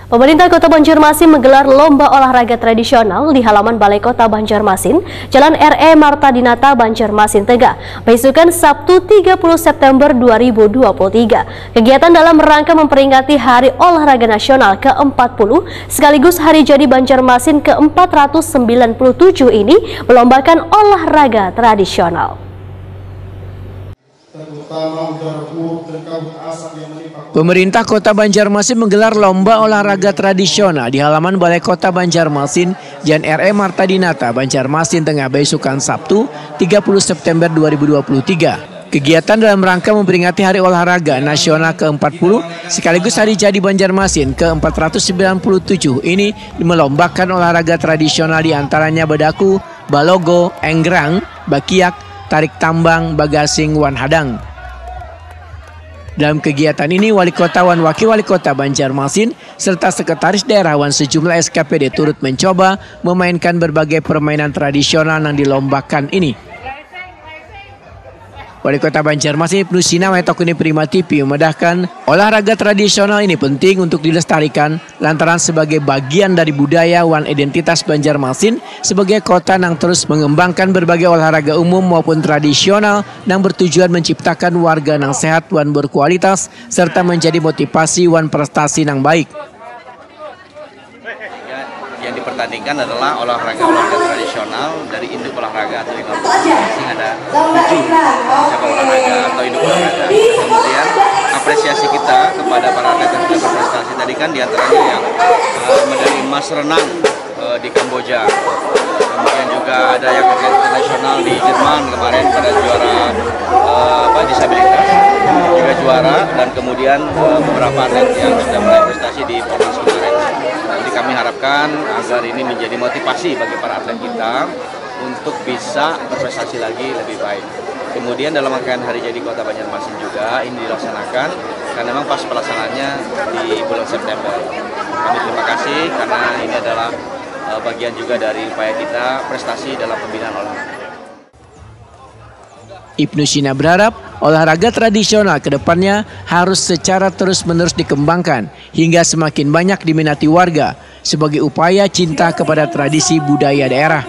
Pemerintah Kota Banjarmasin menggelar lomba olahraga tradisional di halaman Balai Kota Banjarmasin, Jalan R.E. Marta Dinata, Banjarmasin Tengah, besukan Sabtu 30 September 2023. Kegiatan dalam rangka memperingati Hari Olahraga Nasional ke-40 sekaligus Hari Jadi Banjarmasin ke-497 ini melombakan olahraga tradisional. Pemerintah Kota Banjarmasin menggelar lomba olahraga tradisional di halaman Balai Kota Banjarmasin, Jalan R.E. Marta Dinata, Banjarmasin Tengah, besukan Sabtu 30 September 2023. Kegiatan dalam rangka memperingati Hari Olahraga Nasional ke-40 sekaligus Hari Jadi Banjarmasin ke-497 ini melombakan olahraga tradisional diantaranya badaku, balogo, enggrang, bakiak, tarik tambang, bagasing, wan hadang. Dalam kegiatan ini, Wali Kota wan Wakil Wali Kota Banjarmasin serta Sekretaris Daerah wan sejumlah SKPD turut mencoba memainkan berbagai permainan tradisional yang dilombakan ini. Wali Kota Banjarmasin Ibnu Sina Metokuni Prima TV memedahkan olahraga tradisional ini penting untuk dilestarikan lantaran sebagai bagian dari budaya wan identitas Banjarmasin sebagai kota yang terus mengembangkan berbagai olahraga umum maupun tradisional yang bertujuan menciptakan warga yang sehat wan berkualitas serta menjadi motivasi wan prestasi yang baik. Yang dipertandingkan adalah olahraga tradisional dari induk olahraga atau yang masing-masing ada 7 cabang olahraga atau induk olahraga. Kemudian apresiasi kita kepada para atlet yang sudah berprestasi tadi kan diantaranya yang medali emas renang di Kamboja. Kemudian juga ada yang internasional di Jerman kemarin pada juara disabilitas juga juara, dan kemudian beberapa atlet yang sudah meraih prestasi di Pornas kemarin. Jadi kami harapkan agar ini menjadi motivasi bagi para atlet kita untuk bisa berprestasi lagi lebih baik. Kemudian dalam rangkaian Hari Jadi Kota Banjarmasin juga ini dilaksanakan karena memang pas pelaksanaannya di bulan September. Kami terima kasih karena ini adalah bagian juga dari upaya kita prestasi dalam pembinaan olahraga. Ibnu Sina berharap olahraga tradisional ke depannya harus secara terus-menerus dikembangkan hingga semakin banyak diminati warga sebagai upaya cinta kepada tradisi budaya daerah.